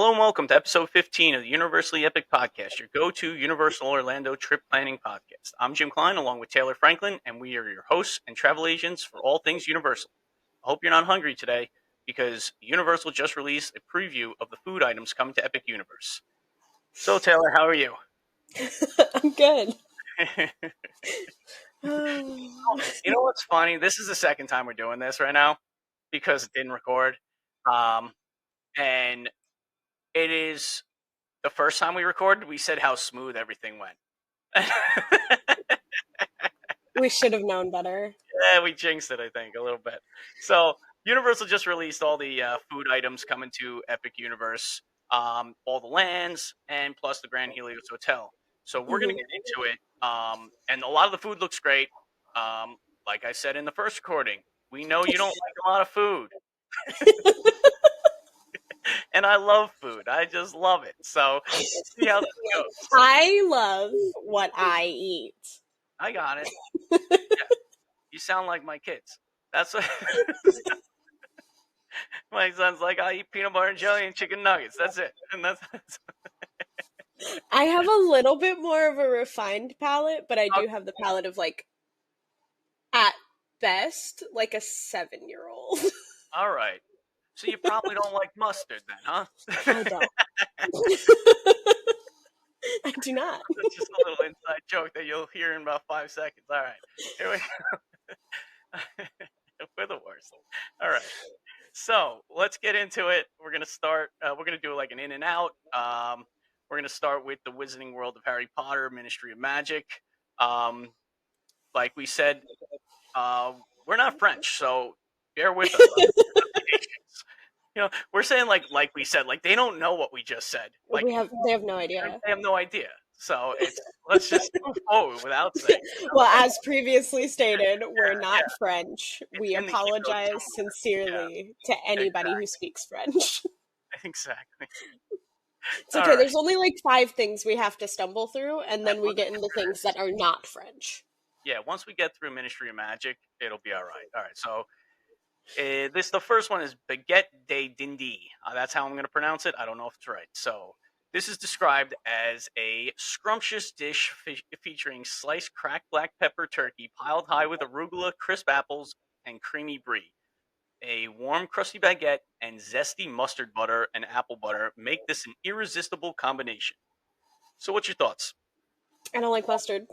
Hello and welcome to episode 15 of the Universally Epic Podcast, your go-to Universal Orlando trip planning podcast. I'm Jim Klein along with Taylor Franklin, and we are your hosts and travel agents for all things Universal. I hope you're not hungry today because Universal just released a preview of the food items coming to Epic Universe. So Taylor, how are you? I'm good. You know what's funny? This is the second time we're doing this right now because it didn't record. And it is the first time we recorded, we said how smooth everything went. We should have known better. Yeah, we jinxed it, I think, a little bit. So Universal just released all the food items coming to Epic Universe, all the lands, and plus the Grand Helios Hotel. So we're going to get into it. And a lot of the food looks great. Like I said in the first recording, we know you don't like a lot of food. And I love food. I just love it. So let's see how this goes. I love what I eat. I got it. Yeah. You sound like my kids. That's what my son's like. I eat peanut butter and jelly and chicken nuggets. That's it. And that's I have a little bit more of a refined palate, but I do have the palate of, like, at best, like a 7-year-old. all right. So you probably don't like mustard then, huh? I don't. I do not. That's just a little inside joke that you'll hear in about 5 seconds. All right. Here we go. We're the worst. All right. So let's get into it. We're gonna start. We're gonna do like an in and out. We're gonna start with the Wizarding World of Harry Potter, Ministry of Magic. Like we said, we're not French, so bear with us. You know, we're saying like we said, like they don't know what we just said. Like they have no idea. They have no idea. So let's just move forward without saying. Well, as previously stated, we're not French. We apologize sincerely to anybody who speaks French. Exactly. It's okay. There's only like 5 things we have to stumble through, and then we get into things that are not French. Yeah, once we get through Ministry of Magic, it'll be all right. All right, so the first one is Baguette de Dindi. That's how I'm going to pronounce it. I don't know if it's right. So this is described as a scrumptious dish featuring sliced cracked black pepper turkey piled high with arugula, crisp apples, and creamy brie. A warm, crusty baguette and zesty mustard butter and apple butter make this an irresistible combination. So what's your thoughts? I don't like mustard.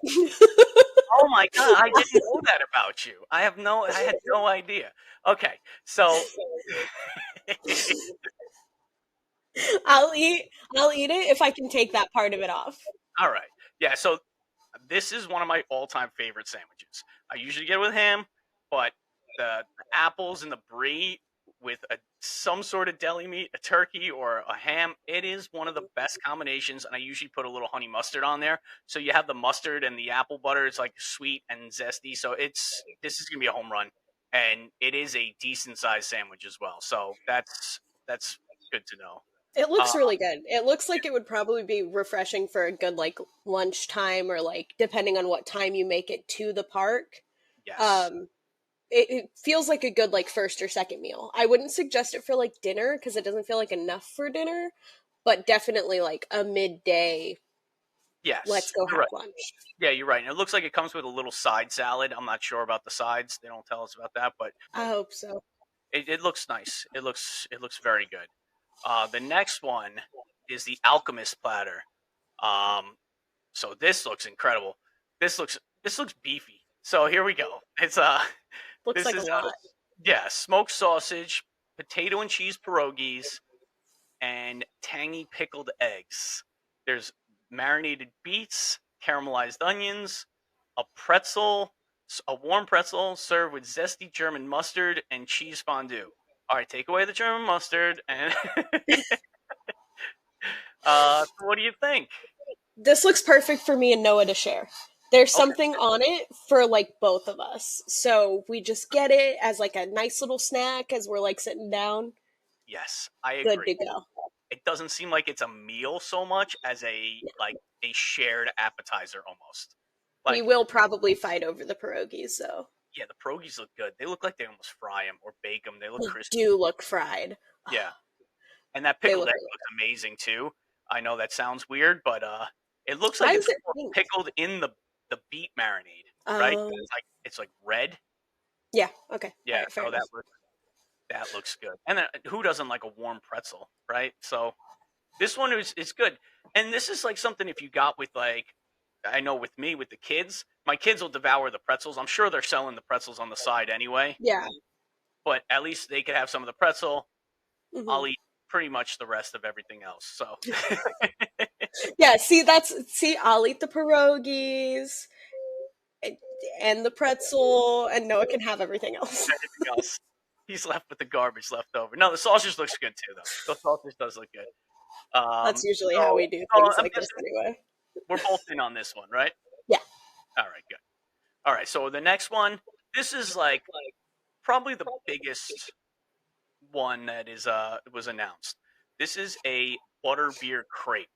Oh my god, I didn't know that about you. I had no idea. Okay, so I'll eat it if I can take that part of it off. All right. Yeah, so this is one of my all-time favorite sandwiches. I usually get it with ham, but the apples and the brie with some sort of deli meat, a turkey or a ham, it is one of the best combinations, and I usually put a little honey mustard on there. So you have the mustard and the apple butter. It's like sweet and zesty. So this is going to be a home run, and it is a decent-sized sandwich as well. So that's good to know. It looks really good. It looks like it would probably be refreshing for a good, like, lunchtime or, like, depending on what time you make it to the park. Yes. It feels like a good, like, first or second meal. I wouldn't suggest it for, like, dinner because it doesn't feel like enough for dinner, but definitely, like, a midday. Yes. Let's go have lunch. Yeah, you're right. And it looks like it comes with a little side salad. I'm not sure about the sides. They don't tell us about that, but I hope so. It looks nice. It looks very good. The next one is the Alchemist platter. So this looks incredible. This looks beefy. So here we go. It's looks like a lot. Yeah, smoked sausage, potato and cheese pierogies, and tangy pickled eggs. There's marinated beets, caramelized onions, a warm pretzel served with zesty German mustard and cheese fondue. All right, take away the German mustard. And what do you think? This looks perfect for me and Noah to share. There's something on it for, like, both of us. So we just get it as, like, a nice little snack as we're, like, sitting down. Yes, I agree. Good to go. It doesn't seem like it's a meal so much as a shared appetizer almost. Like, we will probably fight over the pierogies, though. Yeah, the pierogies look good. They look like they almost fry them or bake them. They look crispy. They do look fried. Yeah. And that They pickled look egg really looks amazing too. I know that sounds weird, but it looks good. Why like is it's it pink? pickled in the beet marinade, right? Um, It's like red. yeah. Okay. All Yeah, right. Fair so enough. that looks good. And then, who doesn't like a warm pretzel, right? So this one is good. And this is like something if you got with like I know with me with the kids, my kids will devour the pretzels. I'm sure they're selling the pretzels on the side anyway, Yeah. but at least they could have some of the pretzel. Hmm. I'll eat pretty much the rest of everything else. So Yeah. See. I'll eat the pierogies and, and the pretzel, and Noah can have everything else. anything else, he's left with the garbage left over. No, the sausage looks good too, though. The sausage does look good. That's usually how So, we do so things I'm like this, guessing anyway. we're both in on this one, right? Yeah. All right, good. All right, so the next one, this is like probably the biggest one that is was announced. This is a butterbeer crepe,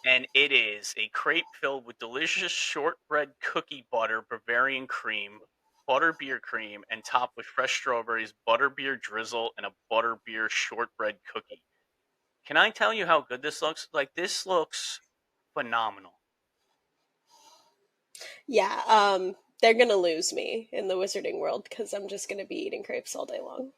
and it is a crepe filled with delicious shortbread cookie butter, Bavarian cream, butterbeer cream, and topped with fresh strawberries, butterbeer drizzle, and a butterbeer shortbread cookie. Can I tell you how good this looks? Like this looks phenomenal. Yeah. They're gonna lose me in the wizarding world because I'm just gonna be eating crepes all day long.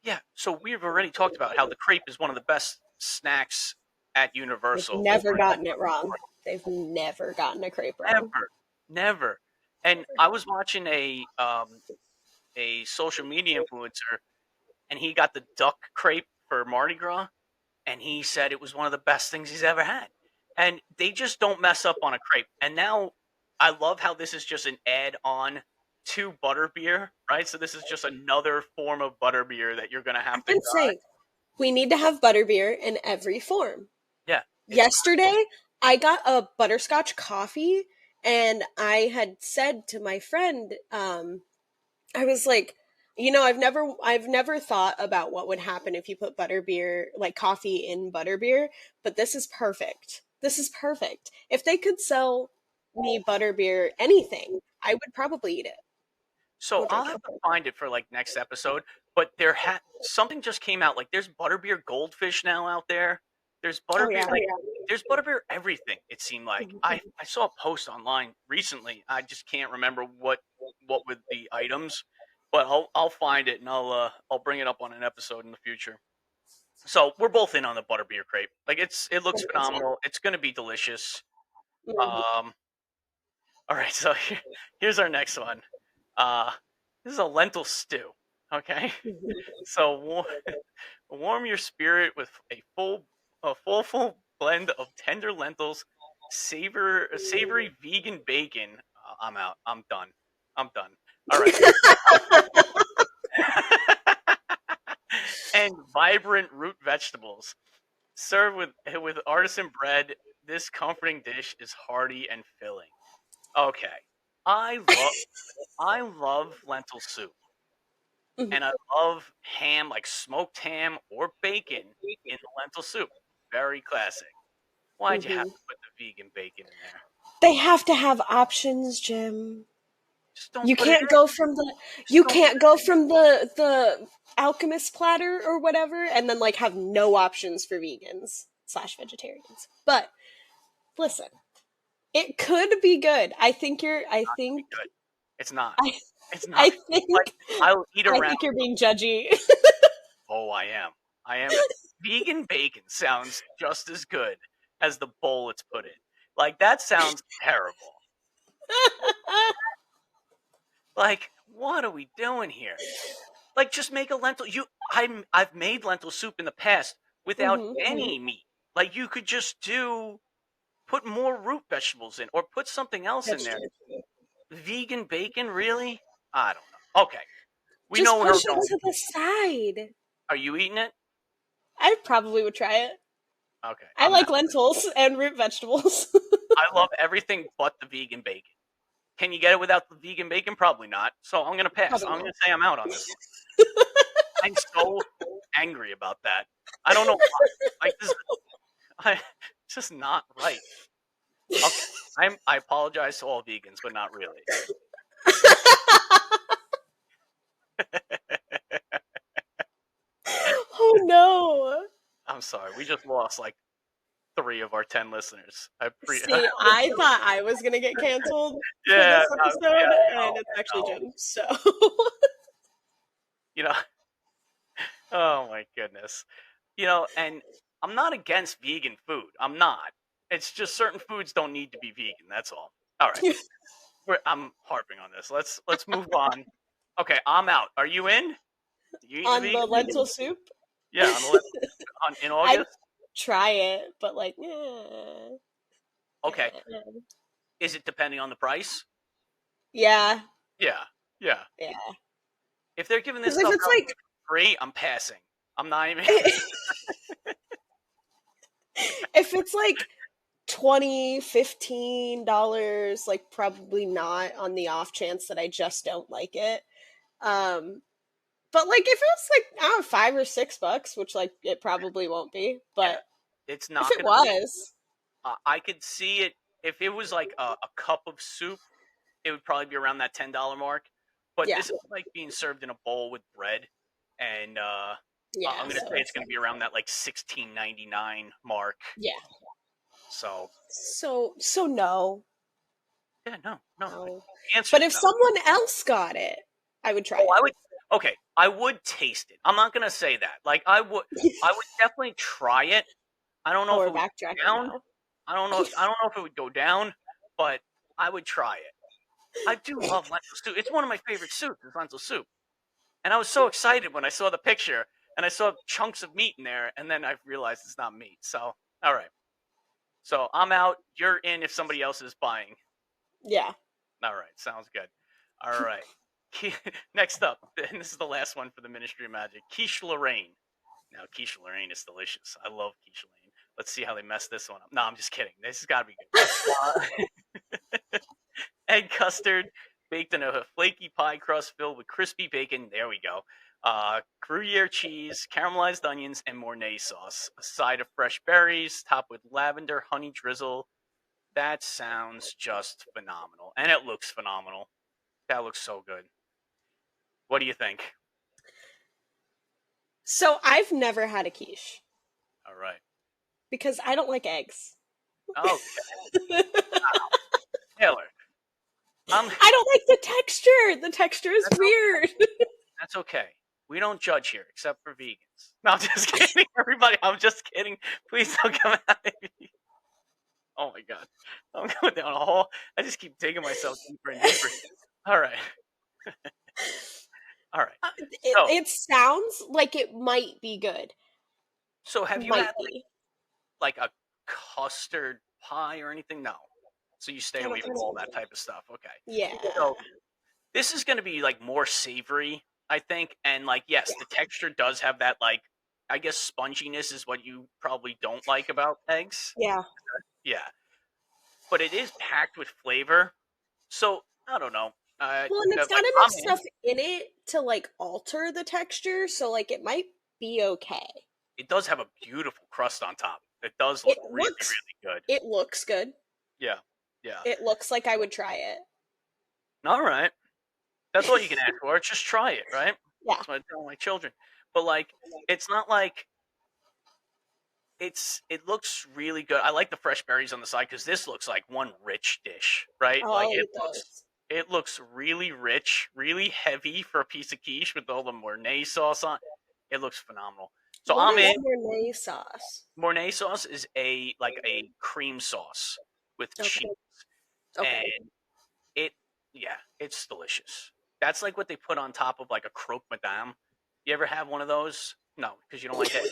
Yeah, so we've already talked about how the crepe is one of the best snacks at They've Universal never over at gotten it Epcot wrong. Park. They've never gotten a crepe wrong. Never, never. And I was watching a social media influencer, and he got the duck crepe for Mardi Gras, and he said it was one of the best things he's ever had. And they just don't mess up on a crepe. And now I love how this is just an add-on to butterbeer, right? So this is just another form of butterbeer that you're gonna have I've to been try. saying we need to have butterbeer in every form. Yeah, it's Yesterday, I got a butterscotch coffee, and I had said to my friend, I was like, I've never thought about what would happen if you put butterbeer, like coffee in butterbeer, but this is perfect. This is perfect. If they could sell me butterbeer anything, I would probably eat it. so We'll I'll drink have it. to find it for like next episode. But something just came out. Like there's butterbeer goldfish now out there. There's Oh butterbeer yeah. there's butterbeer everything. It seemed like Mhm. I saw a post online recently. I just can't remember what were the items, but I'll find it and I'll bring it up on an episode in the future. So we're both in on the butterbeer crepe. Like it looks 100%. phenomenal. It's gonna be delicious. Mhm. Um, all right, so here's our next one. Uh, this is a lentil stew. Okay, Mhm. so warm your spirit with a full blend of tender lentils, savory vegan bacon. I'm out. I'm done. I'm done. All right. And vibrant root vegetables. Served with artisan bread, this comforting dish is hearty and filling. Okay. I love I love lentil soup. Mhm. And I love ham, like smoked ham or bacon in the lentil soup. Very classic. Why'd you have Mhm. to put the vegan bacon in there? They have to have options, Jim. Just don't You put it can't in. go from the Just you don't put can't go from the alchemist platter or whatever and then like have no options for vegans slash vegetarians. But listen, it could be good. I it think good. It's not. I It's not. I Like think I'll eat I around. think you're being judgy. Oh, I am. I am. Vegan bacon sounds just as good as the bowl it's put in. Like that sounds terrible. Like what are we doing here? Like just make a lentil. I've made lentil soup in the past without Mhm. any meat. Like you could just put more root vegetables in or put something else in That's there. true. Vegan bacon, really? I don't know. Okay, we know Just where we're push it going. to the side. Are you eating it? I probably would try it. Okay, I like lentils and root vegetables. I love everything but the vegan bacon. Can you get it without the vegan bacon? Probably not. So I'm gonna pass. Probably I'm not. gonna say I'm out on this one. I'm so angry about that. I don't know why. Like this, it's just not right. Okay, I apologize to all vegans, but not really. Oh no. I'm sorry. We just lost like 3 of our 10 listeners. See, I thought I was gonna get canceled for Yeah, this episode, yeah, and it's actually no. Jim. So You know, oh my goodness. And I'm not against vegan food. I'm not. It's just certain foods don't need to be vegan. That's all. All right. I'm harping on this. Let's move on. Okay, I'm out. Are you in? You eating a on the vegan? lentil soup, Yeah, in I'd August. try it, but like, Okay. Is it depending on the price? yeah, Yeah. Yeah. yeah. If they're giving this Because if stuff it's out like free, I'm passing. I'm not even. if it's like $20, $15, like probably not on the off chance that I just don't like it. Um, but like if it's like I don't know, $5 or $6, which like it probably won't be, Yeah, but it's if not it gonna be. was, I could see it if it was like a cup of soup. It would probably be around that $10 mark. But yeah, this is like being served in a bowl with bread, and I'm yeah. gonna So say it's it's gonna like be around that like 16.99 mark. yeah. So So no, yeah, no. no. The answer But is if no. someone else got it, I would try Oh, it. I would. Okay, I would taste it. I'm not gonna say that. Like I would definitely try it. I don't know Oh, if we're it would go backtracking down. now. I don't know if it would go down, but I would try it. I do love lentil soup. It's one of my favorite soups, is lentil soup. And I was so excited when I saw the picture and I saw chunks of meat in there, and then I realized it's not meat. So, all right. So I'm out. You're in if somebody else is buying. Yeah. All right. Sounds good. All right. Next up, and this is the last one for the Ministry of Magic, quiche Lorraine. Now, quiche Lorraine is delicious. I love quiche Lorraine. Let's see how they mess this one up. No, I'm just kidding. This has got to be good. Egg custard baked in a flaky pie crust filled with crispy bacon. There we go. Gruyere cheese, caramelized onions, and Mornay sauce. A side of fresh berries, topped with lavender honey drizzle. That sounds just phenomenal. And it looks phenomenal. That looks so good. What do you think? So I've never had a quiche All right. because I don't like eggs. Okay. Taylor, I'm I don't like the texture. The texture is that's okay. weird. That's okay. We don't judge here, except for vegans. No, I'm just kidding, everybody. I'm just kidding. Please don't come at me. Oh my god, I'm going down a hole. I just keep digging myself deeper and deeper. All right, all right. It, So, it sounds like it might be good. so have you Might had be. like a custard pie or anything? No. So you stay I don't away from think all so. that type of stuff. Okay. Yeah. So this is going to be like more savory, I think, and like yes, the texture does have that like I guess sponginess is what you probably don't like about eggs. Yeah. Yeah, but it is packed with flavor. So I don't know. Well, and it's got Like enough I'm in. stuff in it to like alter the texture, so like it might be okay. It does have a beautiful crust on top. It does look It really, looks really good. it looks good. Yeah, yeah. It looks like I would try it. All right, that's all you can ask for. Just try it, right? Yeah. That's what I tell my children. But like, it's not like it looks really good. I like the fresh berries on the side because this looks like one rich dish, right? Like Oh, it does. it looks really rich, really heavy for a piece of quiche with all the Mornay sauce on. It looks phenomenal. So What I'm is in. Mornay sauce? Mornay sauce is a like a cream sauce with Okay. cheese, Okay. and it yeah, it's delicious. That's like what they put on top of like a croque madame. You ever have one of those? No, because you don't like it.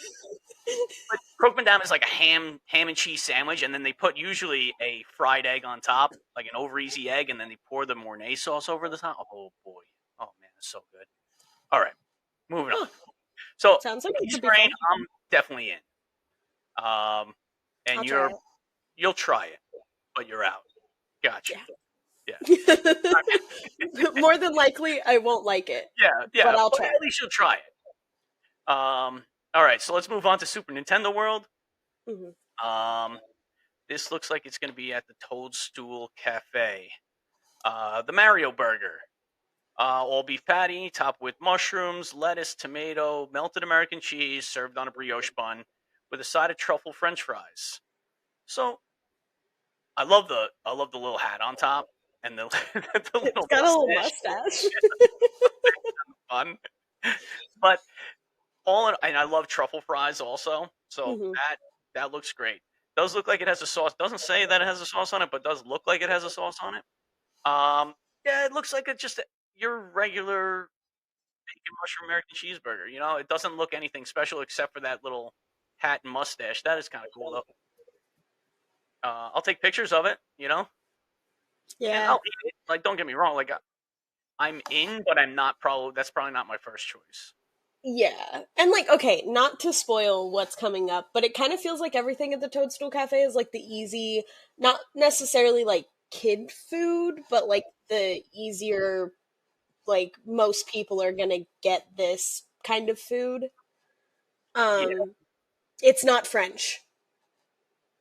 But croque madame is like a ham and cheese sandwich, and then they put usually a fried egg on top, like an over easy egg, and then they pour the Mornay sauce over the top. Oh boy, oh man, it's so good. All right, moving on. Huh. So Sounds like it quiche could be brain, fun. I'm definitely in. And I'll try you'll try it, but you're out. Gotcha. it. Yeah. Yeah. More than likely, I won't like it, Yeah, but yeah. I'll But try at least you'll try it. All right, so let's move on to Super Nintendo World. it. Hmm. This looks like it's going to be at the Toadstool Cafe. The Mario Burger. All beef patty, topped with mushrooms, lettuce, tomato, melted American cheese, served on a brioche bun with a side of truffle French fries. So I love the little hat on top and the the It's little got a little mustache. mustache. Fun, but and I love truffle fries also. So Hmm. that looks great. Does look like it has a sauce. Doesn't say that it has a sauce on it, but does look like it has a sauce on it. Yeah, it looks like it's just your regular bacon mushroom American cheeseburger. It doesn't look anything special except for that little hat and mustache. That is kind of cool though. I'll take pictures of it, and Yeah. I'll eat it. Like, don't get me wrong. Like, I'm in, but I'm not probably. That's probably not my first choice. Yeah. And like, okay, not to spoil what's coming up, but it kind of feels like everything at the Toadstool Cafe is like the easy, not necessarily like kid food, but like the easier, like most people are gonna get this kind of food. Yeah. It's not French.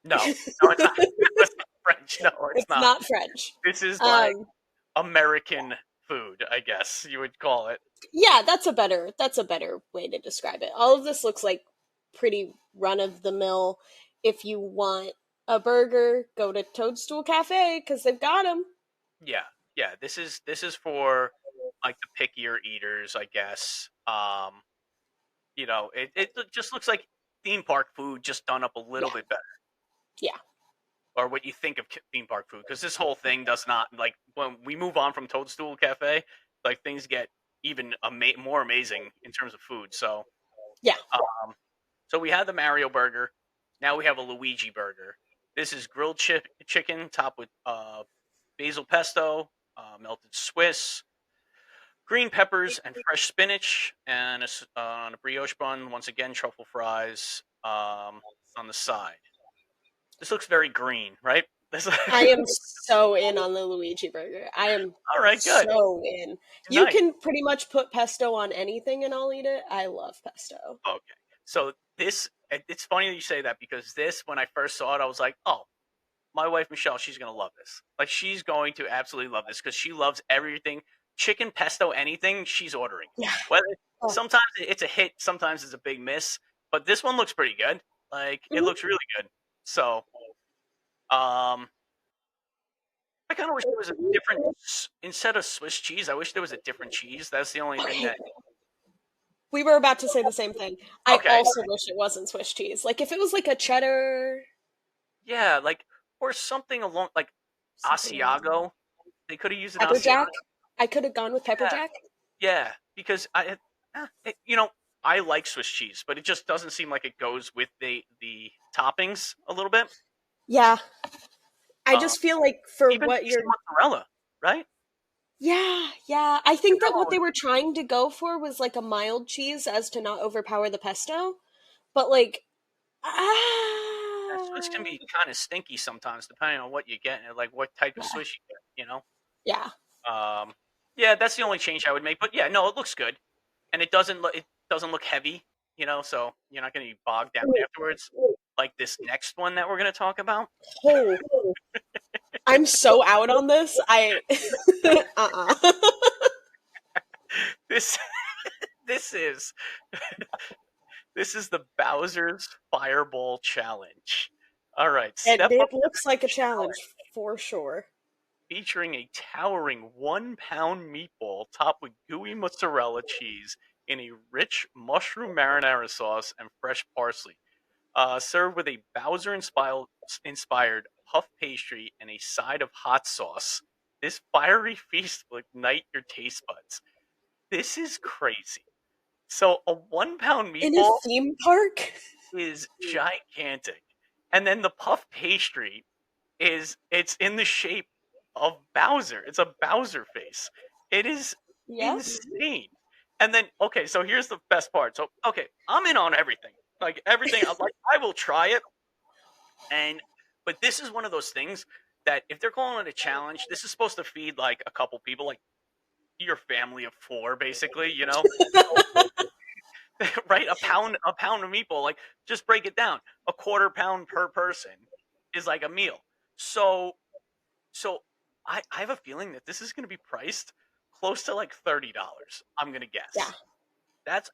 No, no, it's not. That's not French. No, it's It's not. not French. This is like Um, American food, I guess you would call it. yeah, that's a better way to describe it. All of this looks like pretty run of the mill. If you want a burger, go to Toadstool Cafe because they've got them. Yeah, yeah. This is for like the pickier eaters, I guess. It just looks like theme park food, just done up a little Yeah, bit better, yeah, or what you think of theme park food. Because this whole thing does not like when we move on from Toadstool Cafe, like things get even more amazing in terms of food. yeah. Um, so we had the Mario burger. Now we have a Luigi burger. This is grilled chicken topped with basil pesto, melted Swiss, green peppers, and fresh spinach, and on a brioche bun. Once again, truffle fries on the side. This looks very green, right? This, I am so in on the Luigi burger. I am all right, good, so in. You nice. can pretty much put pesto on anything and I'll eat it. I love pesto. Okay, so it's funny that you say that because this, when I first saw it, I was like, oh, my wife Michelle, she's gonna love this. Like, she's going to absolutely love this because she loves everything chicken pesto, anything she's ordering. Yeah. Whether Oh. sometimes it's a hit, sometimes it's a big miss, but this one looks pretty good. Like, it Mhm. looks really good. So, um, I kind of wish there was a different instead of Swiss cheese. I wish there was a different cheese. That's the only thing that. We were about to say the same thing. I Okay, also wish it wasn't Swiss cheese. Like if it was like a cheddar, yeah, like or something along like something along Asiago. They could have used an pepper Asiago. jack. I could have gone with pepper Yeah, jack. yeah, because I like Swiss cheese, but it just doesn't seem like it goes with the toppings a little bit. Yeah, I Uh, just feel like for even what piece you're. of mozzarella, right? Yeah, yeah. I think that Mozzarella what was they were trying to go for was like a mild cheese as to not overpower the pesto. But like, Swiss can ah, be kind of stinky sometimes, depending on what you get and like what type of yeah, Swiss you get. yeah. Um, yeah, that's the only change I would make. But yeah, no, it looks good, and it doesn't look heavy. So you're not going to be bogged down afterwards, like this next one that we're going to talk about. Oh, I'm so out on this. Uh-uh. This this is this is the Bowser's Fireball Challenge. All right, And step up it to looks like a this challenge challenge for sure. featuring a towering 1 pound meatball topped with gooey mozzarella cheese in a rich mushroom marinara sauce and fresh parsley. Served with a Bowser-inspired puff pastry and a side of hot sauce. This fiery feast will ignite your taste buds. This is crazy. So a 1 pound In a meatball theme park? is gigantic. And then the puff pastry it's in the shape of Bowser. It's a Bowser face. It is Yep. insane. And then okay, so here's the best part. So okay, I'm in on everything. Like everything, I will try it. And but this is one of those things that if they're calling it a challenge, this is supposed to feed like a couple people, like your family of four, basically. Right? A pound of meatball, like just break it down. A quarter pound per person is like a meal. So I have a feeling that this is going to be priced close to like $30. I'm gonna Yeah. guess. That's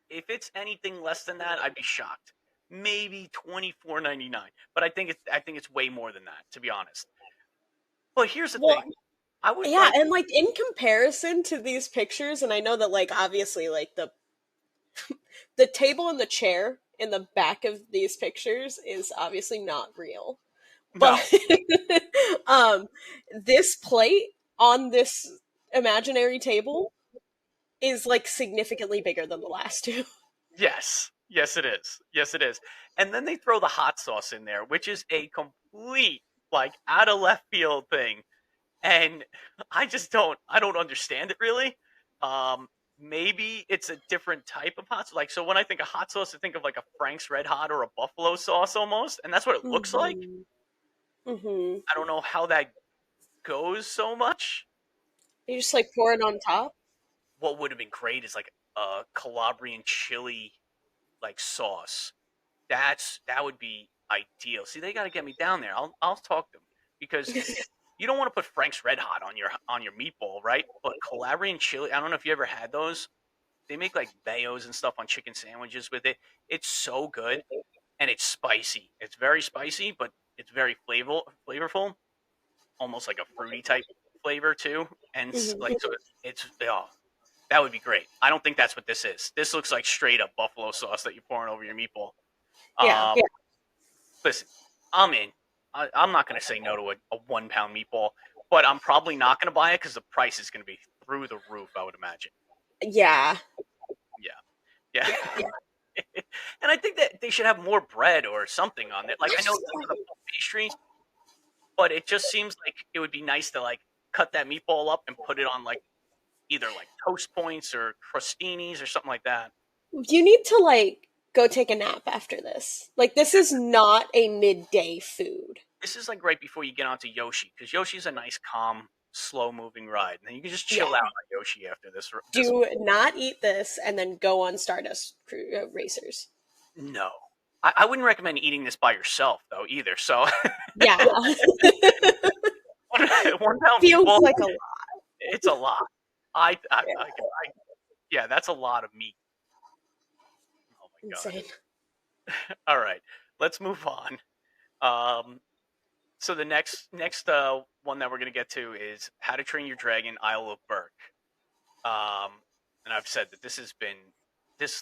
if it's anything less than that, I'd be shocked. Maybe 24.99, but I think it's way more than that, to be honest. But here's the Well, thing: I would yeah, like and like in comparison to these pictures, and I know that like obviously like the table and the chair in the back of these pictures is obviously not real. But no, um this plate on this imaginary table is like significantly bigger than the last two. yes, yes, it is, yes, it is, and then they throw the hot sauce in there, which is a complete like out of left field thing, and I don't understand it really. Um, Maybe it's a different type of hot sauce. Like so, when I think of hot sauce, I think of like a Frank's Red Hot or a buffalo sauce almost, and that's what it looks like. Mhm. Mhm. I don't know how that goes so much. You just like pour it on top. What would have been great is like a Calabrian chili like sauce. That would be ideal. See, they got to get me down there. I'll talk to them because you don't want to put Frank's Red Hot on your meatball, right? But Calabrian chili. I don't know if you ever had those. They make like mayos and stuff on chicken sandwiches with it. It's so good and it's spicy. It's very spicy, but it's very flavorful, almost like a fruity type flavor too. And Mhm. like so, it's oh, that would be great. I don't think that's what this is. This looks like straight up buffalo sauce that you're pouring over your meatball. Yeah. Yeah. Listen, I'm in. I'm not going to say no to a 1 pound meatball, but I'm probably not going to buy it because the price is going to be through the roof. I would imagine. Yeah. Yeah, yeah. Yeah. And I think that they should have more bread or something on it. Like I know it's for the pastry, but it just seems like it would be nice to like cut that meatball up and put it on like either like toast points or crostinis or something like that. You need to like go take a nap after this. Like this is not a midday food. This is like right before you get onto Yoshi because Yoshi's a nice, calm, slow moving ride, and then you can just chill Yeah. out on Yoshi after this. This Do not eat this and then go on Stardust Racers. no, I wouldn't recommend eating this by yourself though either. So Yeah. 1 pound Feels meatball, like a lot. it's a lot. Yeah, that's a lot of meat. Oh my god. Insane. All right, let's move on. Um, so the next one that we're gonna get to is How to Train Your Dragon: Isle of Berk. Um, and I've said that this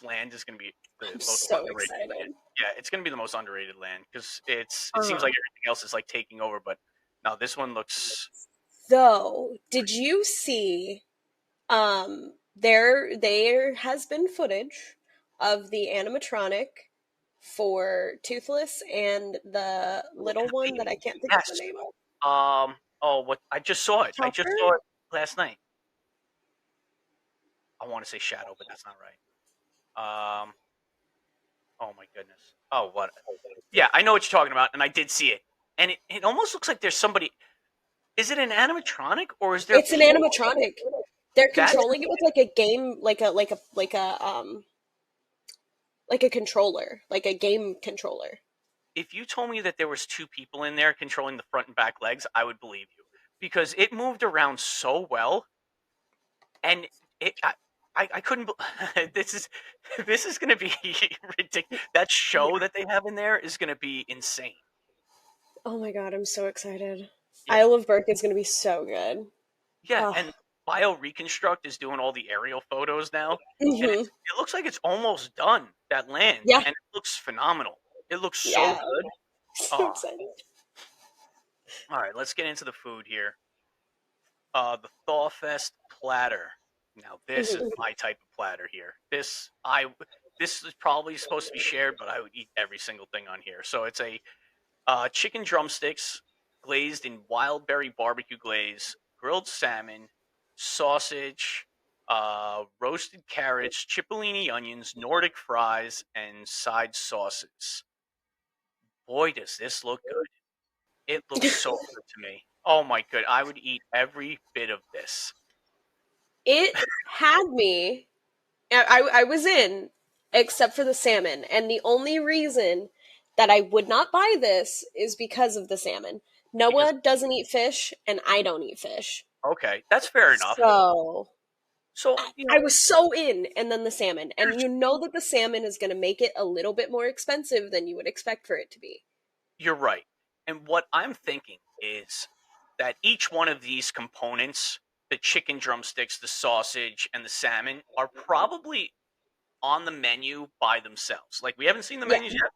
land is gonna be the I'm most so underrated land. excited. Yeah, it's gonna be the most underrated land because it seems Uh, like everything else is like taking over, but no, this one looks though, did you see there has been footage of the animatronic for Toothless and the in little the one that I baby. can't think of the Yes. name of. Oh, what I just saw it. I just Chopper? saw it last night. I want to say Shadow, but that's not right. Oh my goodness. Oh, what? Yeah, I know what you're talking about, and I did see it. And it almost looks like there's somebody. Is it an animatronic or is there It's an people? animatronic. They're That's controlling it with like a game, like a controller, like a game controller. if you told me that there was two people in there controlling the front and back legs, I would believe you because it moved around so well, and it. I couldn't. This is this is going to be ridiculous. That show Yeah. that they have in there is going to be insane. Oh my god, I'm so excited. Yeah, Isle of Berk is going to be so good. yeah, Oh. and Bio Reconstruct is doing all the aerial photos now, and Hmm. it looks like it's almost done. That land, Yeah. and it looks phenomenal. It looks so Yeah. good. So Oh, excited. all right, let's get into the food here. The Thawfest platter. Now, this is Hmm. my type of platter here. This is probably supposed to be shared, but I would eat every single thing on here. So it's a chicken drumsticks glazed in wild berry barbecue glaze, grilled salmon, sausage, roasted carrots, cipollini onions, Nordic fries, and side sauces. Boy, does this look good! It looks so good to me. Oh my good, I would eat every bit of this. It had me. I was in, except for the salmon, and the only reason that I would not buy this is because of the salmon. Because Noah doesn't eat fish, and I don't eat fish. Okay, that's fair enough. So So, I was so in, and then the salmon. And here's you know that the salmon is going to make it a little bit more expensive than you would expect for it to be. you're right. And what I'm thinking is that each one of these components, the chicken drumsticks, the sausage, and the salmon, are probably on the menu by themselves. Like we haven't seen the Yeah. menus yet,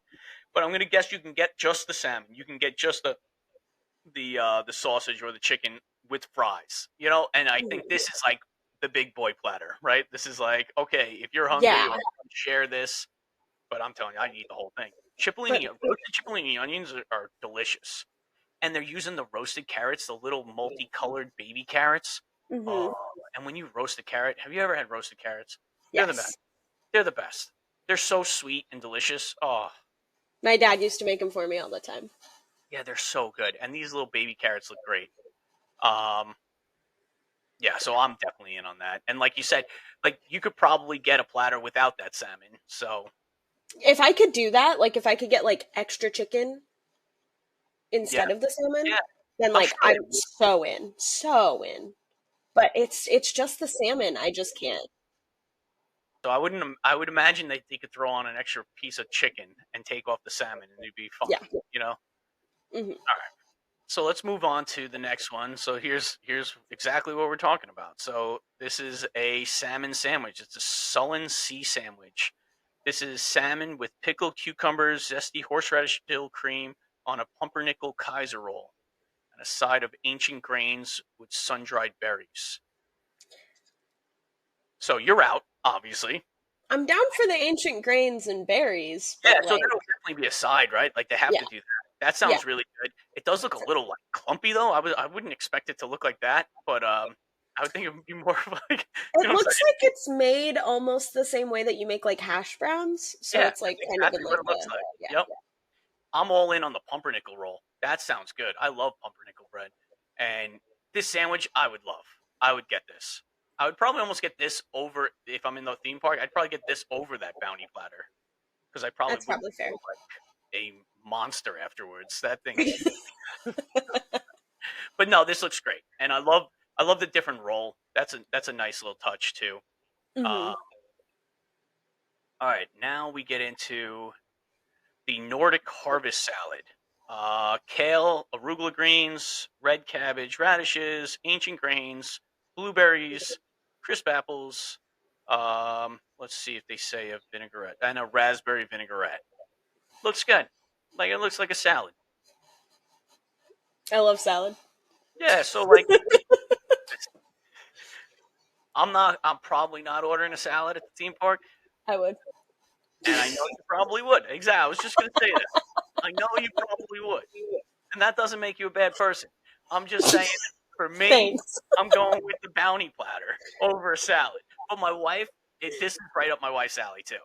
but I'm gonna guess you can get just the salmon. You can get just the sausage or the chicken with fries. And I think this is like the big boy platter, right? This is like, okay, if you're hungry, Yeah. or share this. But I'm telling you, I'd eat the whole thing. But Roasted cipollini onions are delicious, and they're using the roasted carrots, the little multicolored baby carrots. hmm Oh, and when you roast a carrot, have you ever had roasted carrots? They're the best. yes. They're the best. They're so sweet and delicious. Oh, My dad used to make them for me all the time. yeah, they're so good. And these little baby carrots look great. Um, yeah, so I'm definitely in on that. And like you said, like you could probably get a platter without that salmon. So If I could do that, like if I could get like extra chicken yeah, instead of the salmon, yeah, then I'm like sure they I'm so in. So in. But it's just the salmon. I just can't. So I would imagine that they could throw on an extra piece of chicken and take off the salmon, and it'd be Yeah. fine. You know. hmm So let's move on to the next one. So here's exactly what we're talking about. So this is a salmon sandwich. It's a Sullen Sea sandwich. This is salmon with pickled cucumbers, zesty horseradish dill cream on a pumpernickel Kaiser roll, and a side of ancient grains with sun-dried berries. So you're out, obviously. I'm down for the ancient grains and berries, Yeah, but so like, that'll definitely be a side, right? Like they have yeah, to do that. That yeah. sounds really good. It does look a little like clumpy though. I wouldn't expect it to look like that, but I would think it would be more of like It you know what I'm looks saying? like it's made almost the same way that you make like hash browns. So Yeah, it's like that's kind of exactly in what like it looks the like. yeah. Yep. I'm all in on the pumpernickel roll. That sounds good. I love pumpernickel bread. And this sandwich I would love. I would get this. I would probably almost get this over if I'm in the theme park. I'd probably get this over that bounty platter because I probably That's wouldn't probably fair. feel like a monster afterwards. That thing is but no, this looks great, and I love the different roll. That's a nice little touch too. hmm Uh, all right, now we get into the Nordic harvest salad. Kale, arugula greens, red cabbage, radishes, ancient grains, blueberries, crisp apples. Let's see if they say a vinaigrette and a raspberry vinaigrette. Looks good. Like it looks like a salad. I love salad. Yeah. So like, I'm not. I'm probably not ordering a salad at the theme park. I would. And I know you probably would. Exactly. I was just going to say that. I know you probably would. And that doesn't make you a bad person. I'm just saying, for me, Thanks. I'm going with the bounty platter over a salad. But my wife, this is right up my wife's alley too,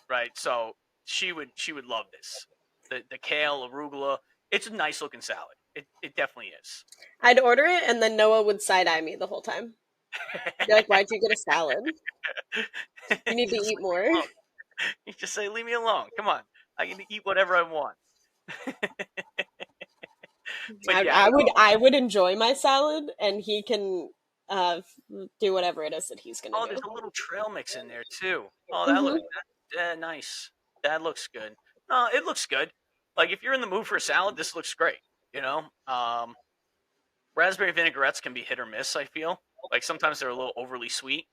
right? So she would love this. The kale, arugula, it's a nice looking salad. It definitely is. I'd order it, and then Noah would side eye me the whole time. Be like, "Why'd you get a salad? You need to Just eat leave me more." alone. You just say, leave me alone. Come on. I can eat whatever I want. But yeah, I would enjoy my salad, and he can uh, do whatever it is that he's gonna oh, do. there's a little trail mix in there too. Oh, that looks hmm nice. That looks good. No, it looks good. Like if you're in the mood for a salad, this looks great. You know, raspberry vinaigrettes can be hit or miss. I feel like sometimes they're a little overly sweet,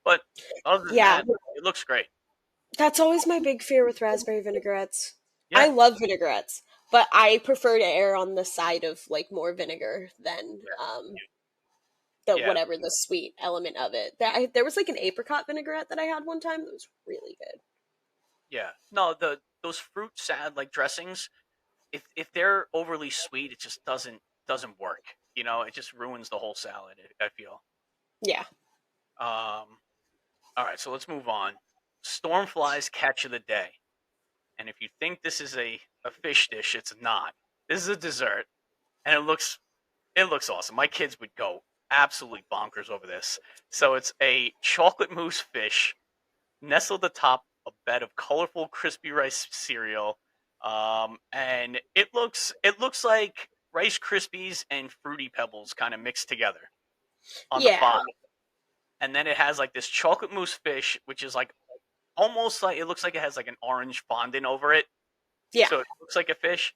but other than Yeah, that, it looks great. that's always my big fear with raspberry vinaigrettes. I Yeah, love vinaigrettes, but I prefer to err on the side of like more vinegar than the yeah, whatever the sweet element of it. There was like an apricot vinaigrette that I had one time that was really good. yeah. No, the those fruit salad like dressings, if they're overly sweet, it just doesn't work. It just ruins the whole salad. I feel. Yeah. All right, so let's move on. Stormflies catch of the day. And if you think this is a fish dish, it's not. This is a dessert, and it looks awesome. My kids would go absolutely bonkers over this. So it's a chocolate mousse fish nestled atop a bed of colorful crispy rice cereal, and it looks like Rice Krispies and Fruity Pebbles kind of mixed together. on the Yeah. bottom, and then it has like this chocolate mousse fish, which is like almost like it looks like it has like an orange fondant over it, Yeah. so it looks like a fish.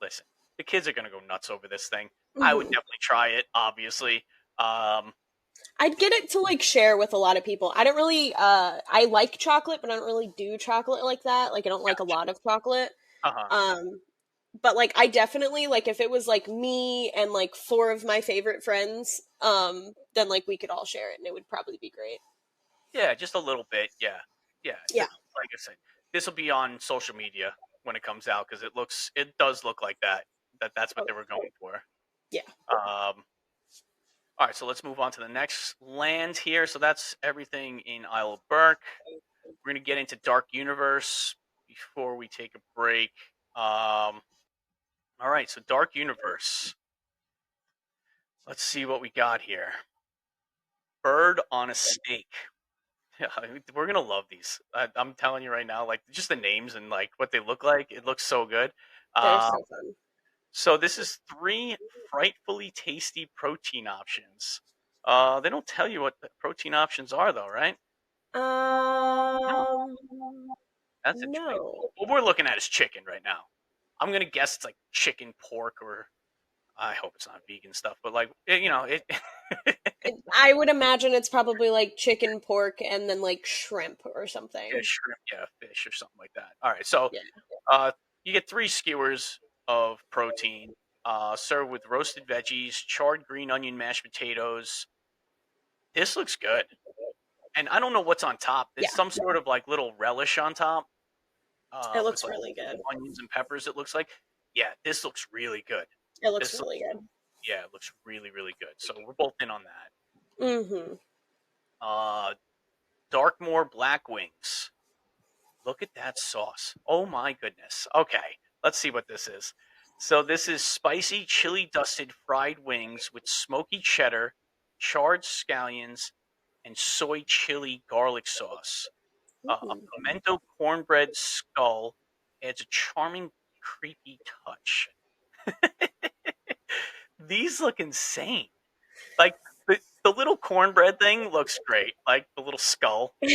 Listen, the kids are gonna go nuts over this thing. I would Hmm. definitely try it, obviously. Um, I'd get it to like share with a lot of people. I don't really I like chocolate, but I don't really do chocolate like that. Like I don't like a gotcha. lot of chocolate. Uh-huh. Um but like I definitely like if it was like me and like four of my favorite friends, then like we could all share it and it would probably be great. Yeah, just a little bit. Yeah, yeah. Yeah. Like I said, this will be on social media when it comes out because it does look like that. That's what they were going for. Yeah. All right, so let's move on to the next land here. So that's everything in Isle of Burke. We're gonna get into Dark Universe before we take a break. All right, so Dark Universe. Let's see what we got here. Bird on a snake. Yeah, we're gonna love these. I'm telling you right now, like just the names and like what they look like. It looks so good. They're Um, so fun. so this is three frightfully tasty protein options. They don't tell you what the protein options are, though, right? No, Um that's interesting. no. What we're looking at is chicken right now. I'm gonna guess it's like chicken, pork, or I hope it's not vegan stuff, but like it. I would imagine it's probably like chicken, pork, and then like shrimp or Yeah, something. shrimp, yeah, fish or something like that. All right, so Yeah. uh, you get three skewers of protein, served with roasted veggies, charred green onion mashed potatoes. This looks good, and I don't know what's on top. Yeah. It's some sort of like little relish on top, It with looks like really good. onions and peppers. It looks like, yeah, this looks really good. It looks This, really good. yeah, it looks really really good. So we're both in on that. Mm-hmm. Uh, Darkmoor black wings. Look at that sauce. Oh my goodness. Okay, let's see what this is. So this is spicy chili dusted fried wings with smoky cheddar, charred scallions, and soy chili garlic sauce. A Mm-hmm. pimento cornbread skull adds a charming, creepy touch. These look insane. Like the little cornbread thing looks great. Like the little skull. But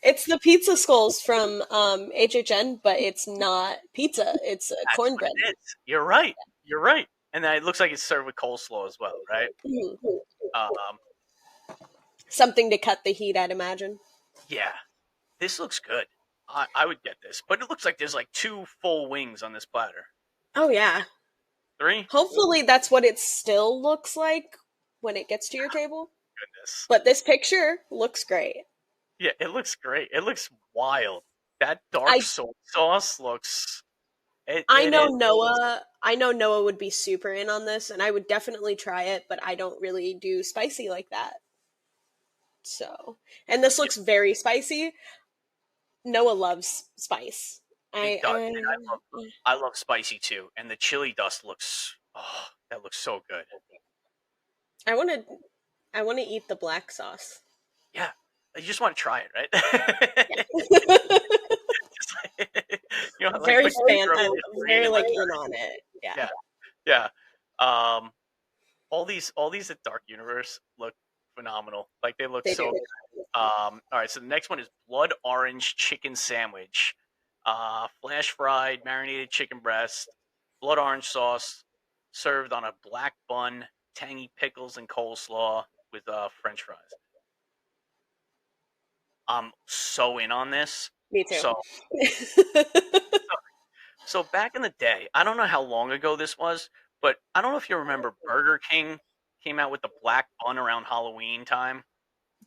It's the pizza skulls from HHN, but it's not pizza. It's that's what cornbread. it is. You're right. You're right. And then it looks like it's served with coleslaw as well, right? Mhm. Um, Something to cut the heat, I'd imagine. yeah, this looks good. I would get this, but it looks like there's like two full wings on this platter. Oh yeah. Three? Hopefully that's what it still looks like when it gets to your table. Goodness. But this picture looks great. Yeah, it looks great. It looks wild. That dark I soy sauce looks. It, I it know is. Noah. I know Noah would be super in on this, and I would definitely try it. But I don't really do spicy like that. So, and this Yeah, looks very spicy. Noah loves spice. it I does. I And I love spicy too. And the chili dust looks. Oh, that looks so good. I want to I want to eat the black sauce. Yeah, you just want to try it, right? Yeah. Just like Very put fan. sugar on I'm your screen very and like like in on it. Yeah. yeah, yeah. Um, all these at Dark Universe look phenomenal. Like they look They so do. good. All right, so the next one is blood orange chicken sandwich. Flash fried marinated chicken breast, blood orange sauce, served on a black bun, tangy pickles and coleslaw with French fries. I'm so in on this. Me too. So so back in the day, I don't know how long ago this was, but I don't know if you remember Burger King came out with the black bun around Halloween time.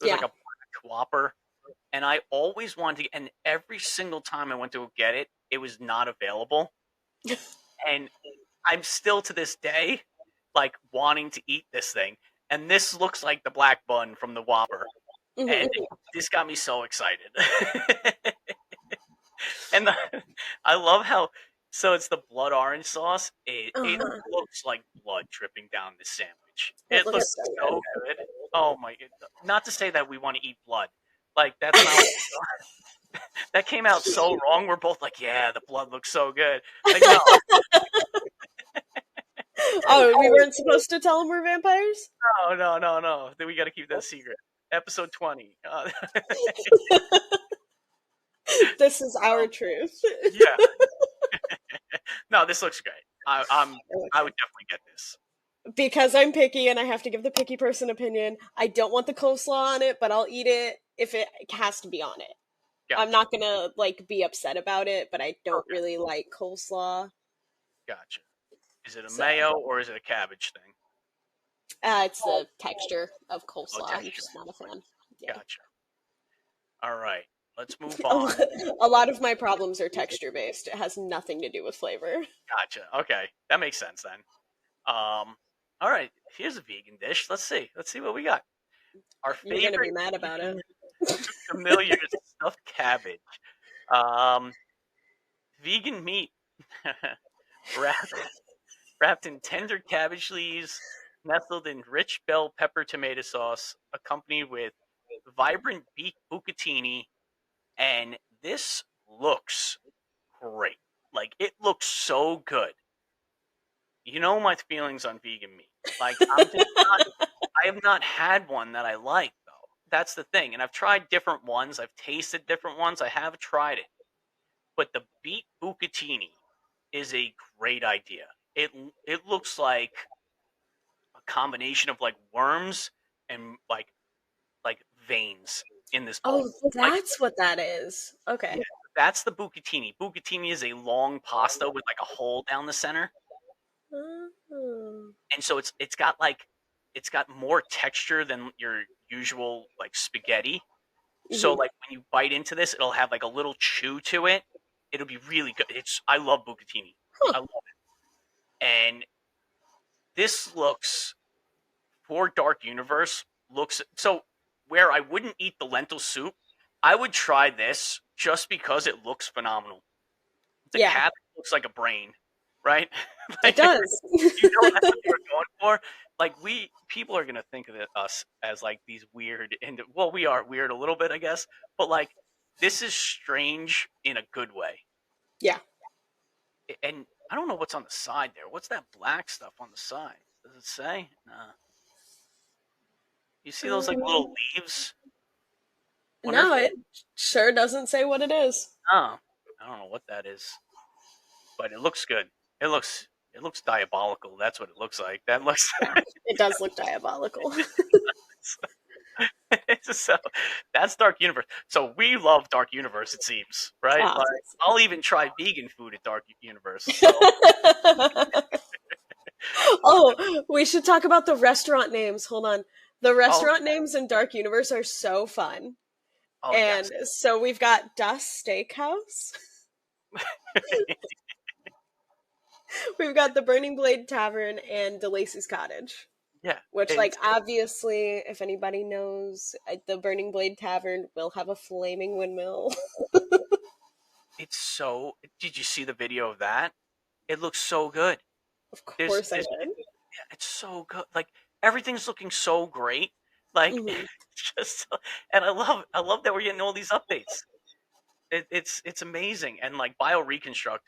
It was like Yeah. a black Whopper, and I always wanted to. And every single time I went to go get it, it was not available. And I'm still to this day like wanting to eat this thing. And this looks like the black bun from the Whopper, Hmm. and this got me so excited. And I love how so it's the blood orange sauce. It Uh-huh. looks like blood dripping down the sandwich. It It looks looks so good. so good. Oh my! Not to say that we want to eat blood. Like that's not what that came out so wrong. We're both like, yeah, the blood looks so good. Like no, Oh, we weren't supposed to tell them we're vampires? No. Then we got to keep that secret. Episode 20. This is our Um, truth. yeah. No, this looks great. I Okay. would definitely get this. Because I'm picky and I have to give the picky person opinion, I don't want the coleslaw on it, but I'll eat it if it has to be on it. I'm Gotcha. not gonna like be upset about it, but I don't Okay. really like coleslaw. Gotcha. Is it a So mayo or is it a cabbage thing? it's the texture of Oh, coleslaw. I'm texture. just not a fan. Yeah. Gotcha. All right. Let's move A on. a lot of my problems are texture based. It has nothing to do with flavor. Gotcha. Okay. That makes sense then. All right. Here's a vegan dish. Let's see. Let's see what we got. Our You're gonna favorite be mad about it. vegan familiar stuffed cabbage. Um, vegan meat wrapped, wrapped in tender cabbage leaves, nestled in rich bell pepper tomato sauce, accompanied with vibrant beet bucatini, and this looks great. Like it looks so good. You know my feelings on vegan meat. Like I'm just not. I have not had one that I like though. That's the thing. And I've tried different ones. I've tasted different ones. I have tried it. But the beet bucatini is a great idea. It looks like a combination of like worms and like veins in this bowl. Oh, Like that's what that is. yeah, Okay. that's the bucatini. Bucatini is a long pasta with like a hole down the center, Oh. and so it's got more texture than your usual like spaghetti. So Mhm. like when you bite into this, it'll have like a little chew to it. It'll be really good. It's I love bucatini. Huh. I love it. And this looks for Dark Universe looks so where I wouldn't eat the lentil soup, I would try this just because it looks phenomenal. The Yeah, cabbage looks like a brain, right? it Like does. you know that's what you're going for. Like we people are gonna think of us as like these weird and well we are weird a little bit I guess, but like this is strange in a good way. Yeah. And I don't know what's on the side there. What's that black stuff on the side? Does it say? Nah. You see those like little Um, leaves? Wonder if no, it sure doesn't say what it is. oh, I don't know what that is, but it looks good. It looks diabolical. That's what it looks like. That looks It does look diabolical. so that's Dark Universe. So we love Dark Universe. It seems right. Ah, Like yes. I'll even try vegan food at Dark Universe. So Oh, we should talk about the restaurant names. Hold on. The oh restaurant names in Dark Universe are so fun. oh yes. And so we've got Das Steakhouse. We've got the Burning Blade Tavern and DeLacy's Cottage. Yeah. Which, like, It's obviously, if anybody knows, the Burning Blade Tavern will have a flaming windmill. it's so. Did you see the video of that? It looks so good. Of course I There's did. yeah, it's so good. Like everything's looking so great. Like Hmm. just and I love that we're getting all these updates. It's amazing. And like BioReconstruct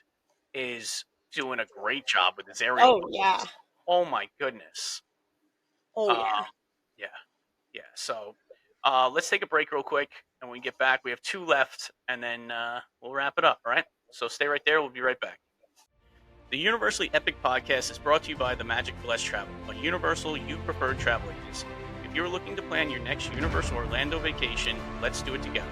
is doing a great job with his aerial Oh, photos. yeah. Oh my goodness. Oh, Um yeah. yeah, yeah. So let's take a break real quick and when we get back we have two left and then we'll wrap it up, all right? So stay right there, we'll be right back. The Universally Epic Podcast is brought to you by The Magic for Less Travel, a Universal you preferred travel agency. If you're looking to plan your next Universal Orlando vacation, let's do it together.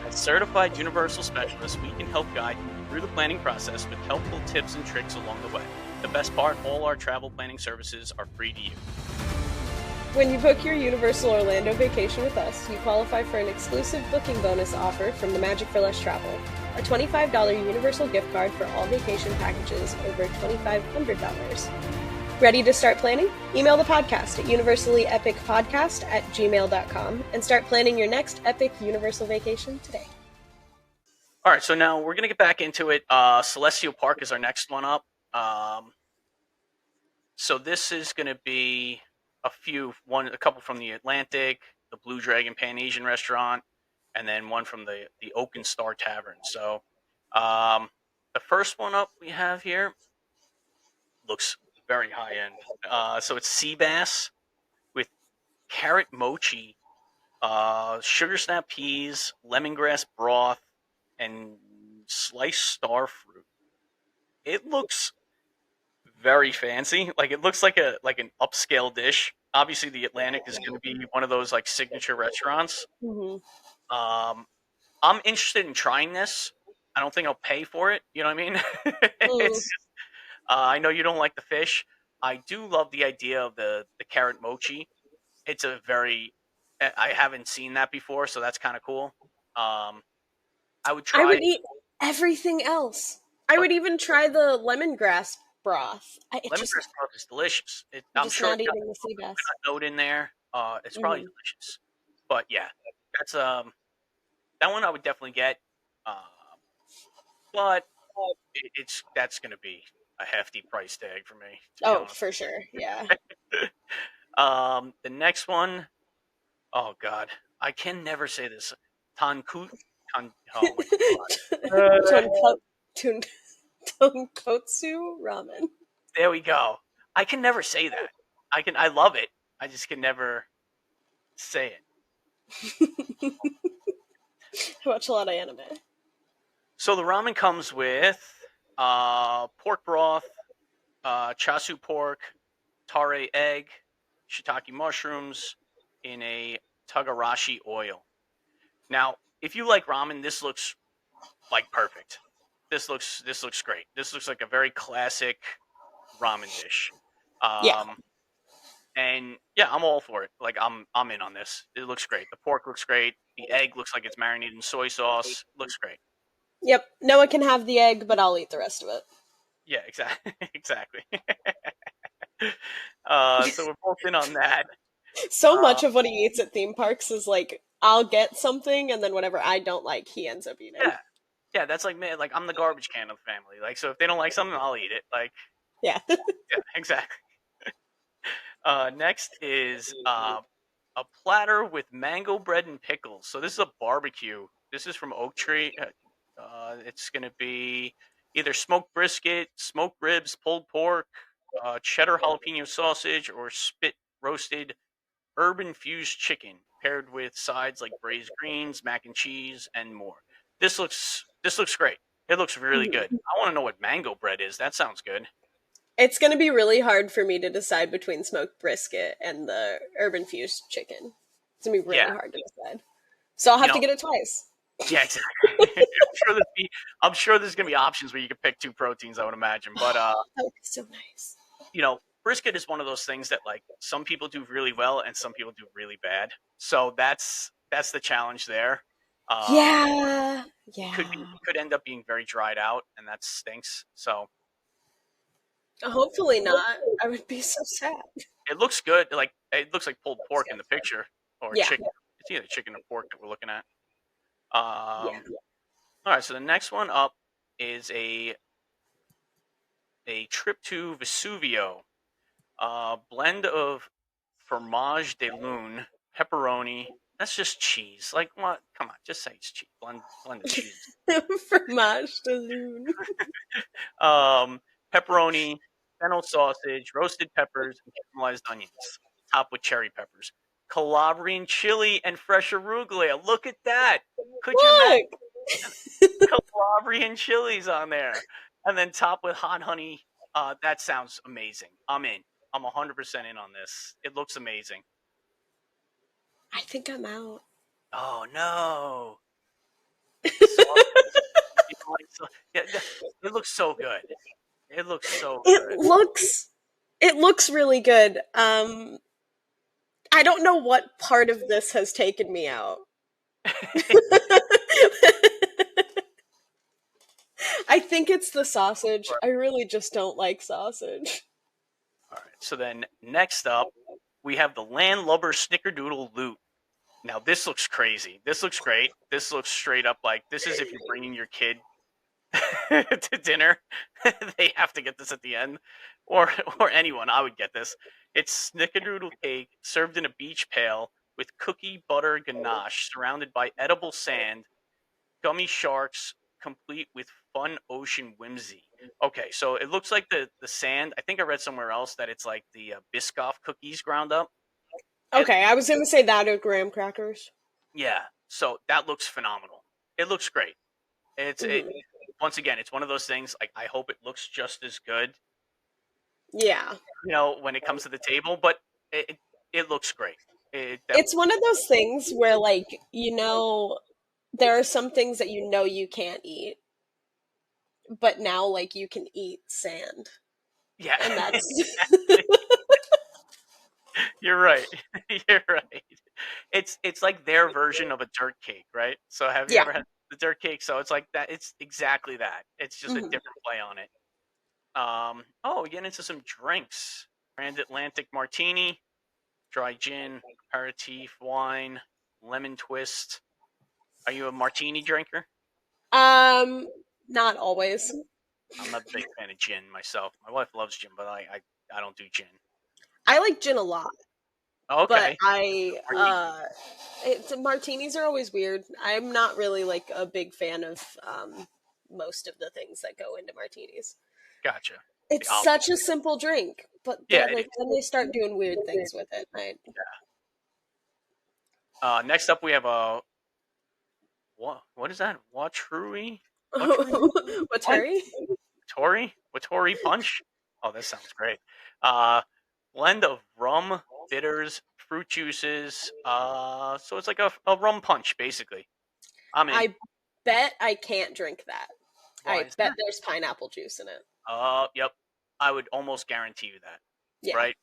As certified Universal specialists, we can help guide you through the planning process with helpful tips and tricks along the way. The best part, all our travel planning services are free to you. When you book your Universal Orlando vacation with us, you qualify for an exclusive booking bonus offer from the Magic for Less Travel, a $25 Universal gift card for all vacation packages over $2,500. Ready to start planning? Email the podcast at universallyepicpodcast@gmail.com and start planning your next epic Universal vacation today. All right, so now we're going to get back into it. Celestial Park is our next one up. So this is going to be a couple from the Atlantic, the Blue Dragon Pan Asian restaurant, and then one from the Oak and Star Tavern. So the first one up we have here looks very high end. So it's sea bass with carrot mochi, sugar snap peas, lemongrass broth, and sliced star fruit. It looks very fancy. Like it looks like an upscale dish. Obviously, the Atlantic is going to be one of those like signature restaurants. Hmm. Um, I'm interested in trying this. I don't think I'll pay for it. You know what I mean? Mm. It's I know you don't like the fish. I do love the idea of the carrot mochi. It's a very I haven't seen that before, so that's kind of cool. Um, I would I try would eat everything else. I but would even try the lemongrass broth. It just, lemongrass broth is delicious. I'm I'm just sure not it's got eating the sea a bass. coconut note in there. It's probably Hmm. delicious. But yeah, that's that one I would definitely get. Um, but it's that's going to be a hefty price tag for me, to be Oh, honest. for sure. Yeah. The next one, oh god, I can never say this. Tanku, oh my god. Tonkotsu, ton, tonkotsu ramen. There we go. I can never say that. I love it. I just can never say it. I watch a lot of anime. So the ramen comes with pork broth, chasu pork, tare egg, shiitake mushrooms in a togarashi oil. Now, if you like ramen, this looks like perfect. This looks great. This looks like a very classic ramen dish. Yeah. Um, and yeah, I'm all for it. Like I'm in on this. It looks great. The pork looks great. The egg looks like it's marinated in soy sauce. Looks great. Yep. Noah can have the egg, but I'll eat the rest of it. Yeah, exactly. Exactly. So we're both in on that. So Uh, much of what he eats at theme parks is like, I'll get something, and then whatever I don't like, he ends up eating. yeah, yeah. That's like me. Like I'm the garbage can of the family. Like so, if they don't like something, I'll eat it. Like Yeah. yeah, exactly. Next is a platter with mango bread and pickles. So this is a barbecue. This is from Oak Tree. It's going to be either smoked brisket, smoked ribs, pulled pork, cheddar jalapeno sausage, or spit roasted herb infused chicken paired with sides like braised greens, mac and cheese, and more. This looks great. It looks really Mhm. good. I want to know what mango bread is. That sounds good. It's going to be really hard for me to decide between smoked brisket and the herb infused chicken. It's going to be Yeah, really hard to decide. So I'll you have know, to get it twice. yeah, exactly. I'm sure there's gonna be options where you can pick two proteins. I would imagine, but That would be so nice. brisket is one of those things that like some people do really well and some people do really bad. So that's the challenge there. Um, Yeah. it Yeah. could end up being very dried out, and that stinks. So Hopefully not. I would be so sad. it looks good. Like it looks like pulled pork in the picture or Yeah. chicken. It's either chicken or pork that we're looking at. Yeah. All right. So the next one up is a trip to Vesuvio. Blend of fromage de lune, pepperoni. That's just cheese. Like what? Come on, just say it's cheese. Blend the cheese. Fromage de lune. Um, Pepperoni, fennel sausage, roasted peppers, and caramelized onions. Top with cherry peppers. Calabrian chili and fresh arugula. Look at that. Could you imagine Look. Calabrian chilies on there? And then top with hot honey. That sounds amazing. I'm in. I'm 100% in on this. It looks amazing. I think I'm out. Oh no, sausage. You know, like, yeah, it looks so good. It looks so It good. looks it looks really good. I don't know what part of this has taken me out. I think it's the sausage. I really just don't like sausage. All right. So then next up, we have the Landlubber Snickerdoodle Loot. Now this looks crazy. This looks great. This looks straight up like this is if you're bringing your kid to dinner, they have to get this at the end, or anyone. I would get this. It's snickerdoodle cake served in a beach pail with cookie butter ganache, surrounded by edible sand, gummy sharks, complete with fun ocean whimsy. Okay, so it looks like the sand. I think I read somewhere else that it's like the Biscoff cookies ground up. It, Okay, I was gonna say that or graham crackers. yeah, so that looks phenomenal. It looks great. It Hmm. once again, it's one of those things. Like I hope it looks just as good, Yeah, when it comes to the table, but it looks great. It it's definitely. one of those things where, like, there are some things that you can't eat, but now, like, you can eat sand, Yeah. and that's You're right. You're right. It's like their version of a dirt cake, right? So have you yeah. ever had the dirt cake? So it's like that. It's exactly that. It's just a Hmm. different play on it. Oh, we get into some drinks. Grand Atlantic Martini, dry gin, aperitif wine, lemon twist. Are you a martini drinker? Um, Not always. I'm not a big fan of gin myself. My wife loves gin, but I don't do gin. I like gin a lot, but Okay. Martini. martinis are always weird. I'm not really like a big fan of most of the things that go into martinis. Gotcha. It's Um, such a simple drink, but yeah, they're it like is. then they start doing weird things with it. Right? Next up, we have a what is that? Watrui? Watrui? What's What? hurry? Watori punch? Oh, that sounds great. Uh, Blend of rum, bitters, fruit juices. So it's like a rum punch, basically. I'm in. I bet I can't drink that. Why I is bet that? there's pineapple juice in it. Yep. I would almost guarantee you that, Yeah. right?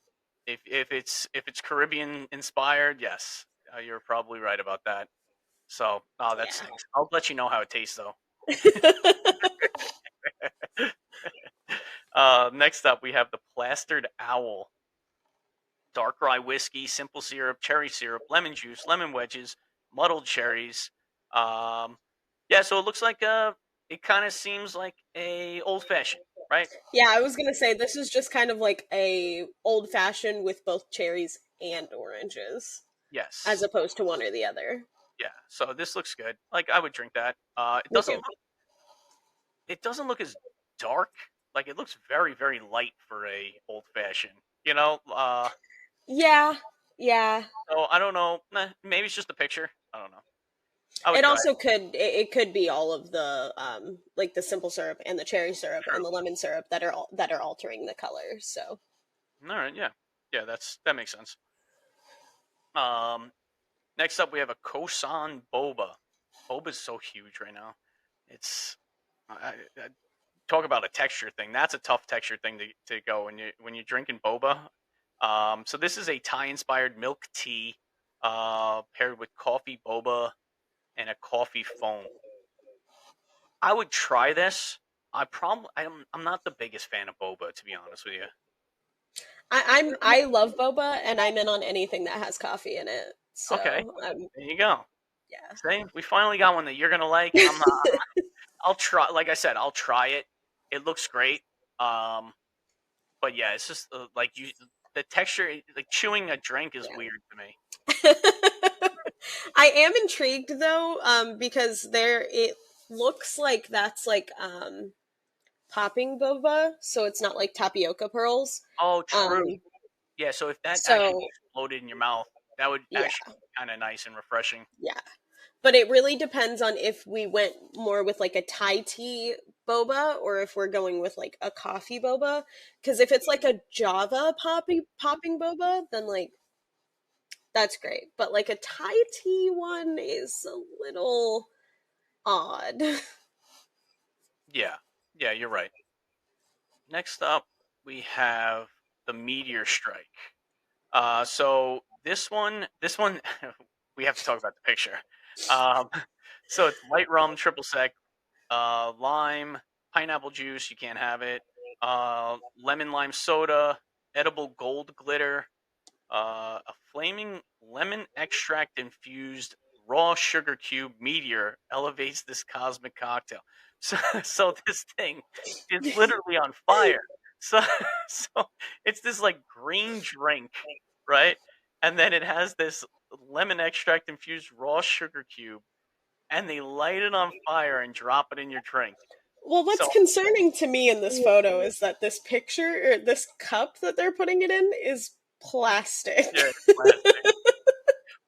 If it's Caribbean inspired, yes, you're probably right about that. So, oh, that Yeah. stinks. I'll let you know how it tastes, though. Next up, we have the Plastered Owl. Dark rye whiskey, simple syrup, cherry syrup, lemon juice, lemon wedges, muddled cherries. Um, yeah, so it looks like it kind of seems like a old fashioned, right? Yeah, I was gonna say this is just kind of like a old fashioned with both cherries and oranges, as Yes, opposed to one or the other. yeah. So this looks good. Like I would drink that. It Me doesn't too. look it doesn't look as dark. Like it looks very very light for a old fashioned. You know. Yeah, yeah. So I don't know. Maybe it's just a picture. I don't know. I would It try it. also it could be all of the like the simple syrup and the cherry syrup and True. the lemon syrup that are altering the color. So All right. Yeah. Yeah. That makes sense. Um, Next up, we have a Kosan Boba. Boba's so huge right now. It's I talk about a texture thing. That's a tough texture thing to go when you're drinking boba. So this is a Thai-inspired milk tea paired with coffee boba and a coffee foam. I would try this. I'm not the biggest fan of boba, to be honest with you. I love boba and I'm in on anything that has coffee in it. Okay, So there you go. yeah. See, we finally got one that you're gonna like, and I'm not. I'll try. Like I said, I'll try it. It looks great. Um, but yeah, it's just like the texture, like chewing a drink is Yeah. weird to me. I am intrigued though, because there it looks like that's like popping boba, so it's not like tapioca pearls. Oh, Um, true. Yeah, so if that so actually exploded in your mouth, that would yeah, actually be kind of nice and refreshing. yeah. But it really depends on if we went more with like a Thai tea boba or if we're going with like a coffee boba. Because if it's like a Java popping boba, then like that's great. But like a Thai tea one is a little odd. Yeah, yeah, you're right. Next up, we have the Meteor Strike. So this one, we have to talk about the picture. Um, so it's white rum, triple sec, lime, pineapple juice. You can't have it. Lemon lime soda, edible gold glitter, a flaming lemon extract infused raw sugar cube meteor elevates this cosmic cocktail. So this thing is literally on fire. So so it's this like green drink, right? And then it has this lemon extract infused raw sugar cube, and they light it on fire and drop it in your drink. Well, what's So concerning to me in this photo is that this picture or this cup that they're putting it in is plastic. yeah, it's plastic.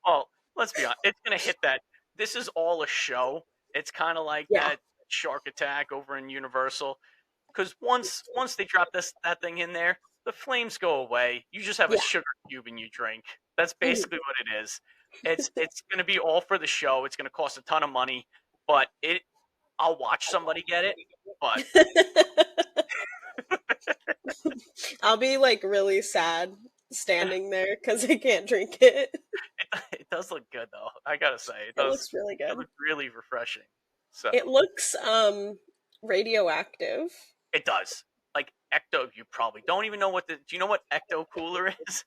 Well, let's be honest. It's gonna hit that. This is all a show. It's kind of like Yeah, that Shark Attack over in Universal. Because once they drop that thing in there, the flames go away. You just have a yeah. sugar cube in your drink. That's Mhm. basically what it is. It's gonna be all for the show. It's gonna cost a ton of money, but I'll watch somebody get it. But I'll be like really sad standing there because I can't drink it. it does look good though. I gotta say, it It does. looks really It good. looks really refreshing. So It looks radioactive. it does. Like Ecto, you probably don't even know what the. Do you know what Ecto Cooler is?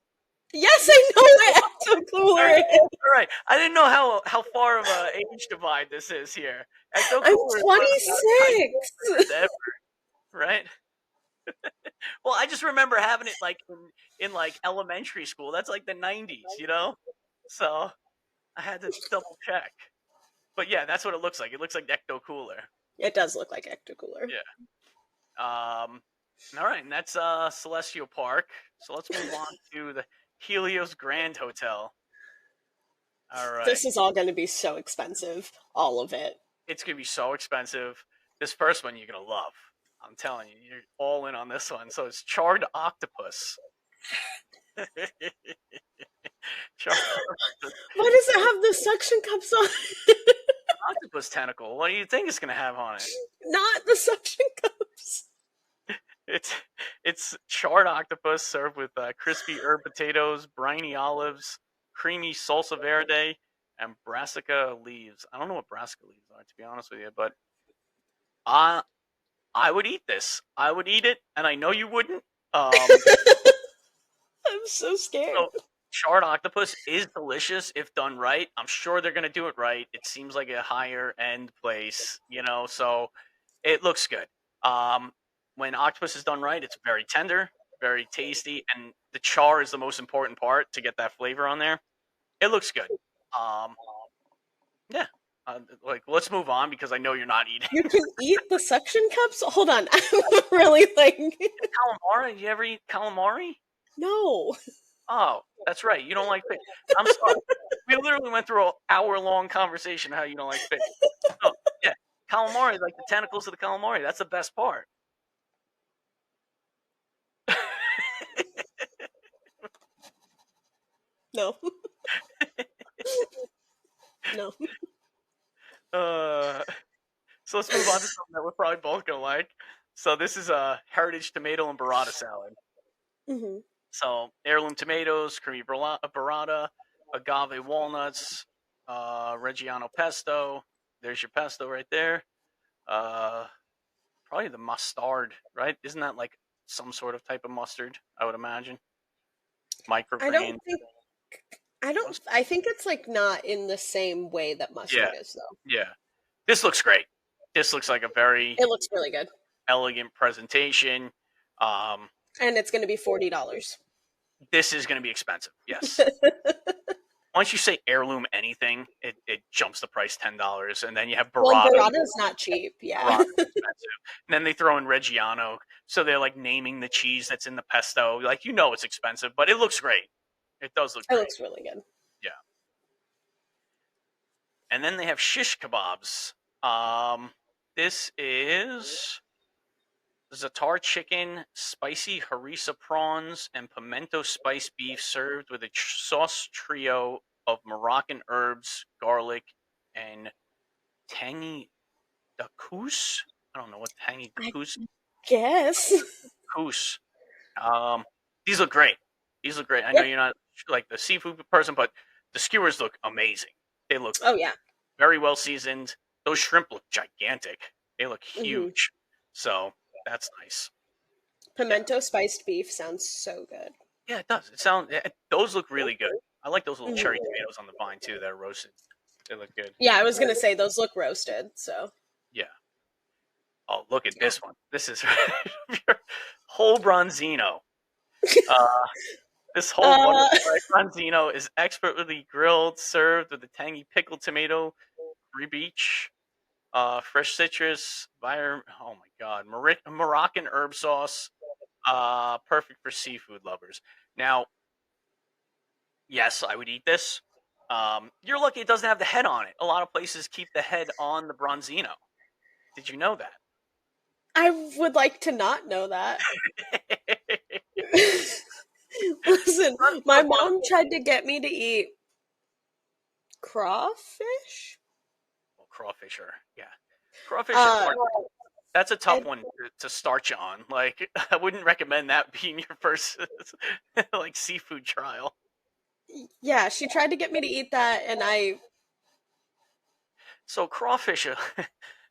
Yes, I know what Ecto All Cooler right, is. all right. I didn't know how far of a age divide this is here. Ecto I'm Cooler is one of the best ice cream 26. flavors ever, right? Well, I just remember having it like in like elementary school. That's like the '90s, you know. So I had to double check. But yeah, that's what it looks like. It looks like Ecto Cooler. It does look like Ecto Cooler. Yeah. All right, and that's Celestial Park. So let's move on to the Helios Grand Hotel. All right. This is all going to be so expensive. All of it. It's gonna be so expensive. This first one you're gonna love. I'm telling you, you're all in on this one. So it's charred octopus. Charred Why does it have the suction cups on? octopus tentacle. What do you think it's gonna have on it? Not the suction cups. It's it's charred octopus served with crispy herb potatoes, briny olives, creamy salsa verde, and brassica leaves. I don't know what brassica leaves are, to be honest with you, but I I would eat this. I would eat it, and I know you wouldn't. Um, I'm so scared. so charred octopus is delicious if done right. I'm sure they're gonna do it right. It seems like a higher end place, you know, so it looks good. Um, when octopus is done right, it's very tender, very tasty, and the char is the most important part to get that flavor on there. It looks good. Um, yeah. Like, let's move on because I know you're not eating You can eat the suction cups? Hold on. I'm really like, calamari. Did you ever eat calamari? no. Oh, that's right. You don't like fish. I'm sorry. We literally went through an hour-long conversation how you don't like fish. Oh, yeah. Calamari, like the tentacles of the calamari. That's the best part. No. No. uh, so let's move on to something that we're probably both gonna like. So this is a heritage tomato and burrata salad. Hmm. So heirloom tomatoes, creamy burrata, agave walnuts, Reggiano pesto. There's your pesto right there. Uh, Probably the mustard, right? Isn't that like some sort of type of mustard? I would imagine I don't microgreen. think I don't Mustard. I think it's like not in the same way that Yeah, mustard is though. yeah. This looks great. This looks like a very It looks really good. elegant presentation. Um, And it's going to be $40. this is going to be expensive. Yes. Once you say heirloom anything, it jumps the price $10, and then you have Well, and burrata. burrata is not cheap. Yeah. Burrata's expensive, and then they throw in Reggiano, so they're like naming the cheese that's in the pesto. Like it's expensive, but it looks great. It does look It great. looks really good. Yeah. And then they have shish kebabs. Um, this is za'atar chicken, spicy harissa prawns, and pimento spice beef served with a sauce trio of Moroccan herbs, garlic, and tangy dakous. I don't know what tangy I dakous. guess. Dakous. Um, these look great. These look great. I know Yep. you're not like the seafood person, but the skewers look amazing. They look Oh yeah. very well seasoned. Those shrimp look gigantic. They look Hmm. huge. So that's nice. Yeah, Pimento spiced beef sounds so good. yeah, it does. Those look really good. I like those little cherry Hmm. tomatoes on the vine too that are roasted. They look good. Yeah, I was gonna say those look roasted. So Yeah. Oh, look at yeah. this one. This is whole bronzino. Uh, this whole Uh, butterfly bronzino is expertly grilled, served with a tangy pickled tomato, Free Beach, fresh citrus, oh my god, Moroccan herb sauce, perfect for seafood lovers. Now, yes, I would eat this. You're lucky it doesn't have the head on it. A lot of places keep the head on the Bronzino. Did you know that? I would like to not know that. Listen, my mom tried to get me to eat crawfish. Well, crawfish are, yeah. Crawfish are, that's a tough and- one to start you on. Like, I wouldn't recommend that being your first like seafood trial. yeah, she tried to get me to eat that, and So crawfish,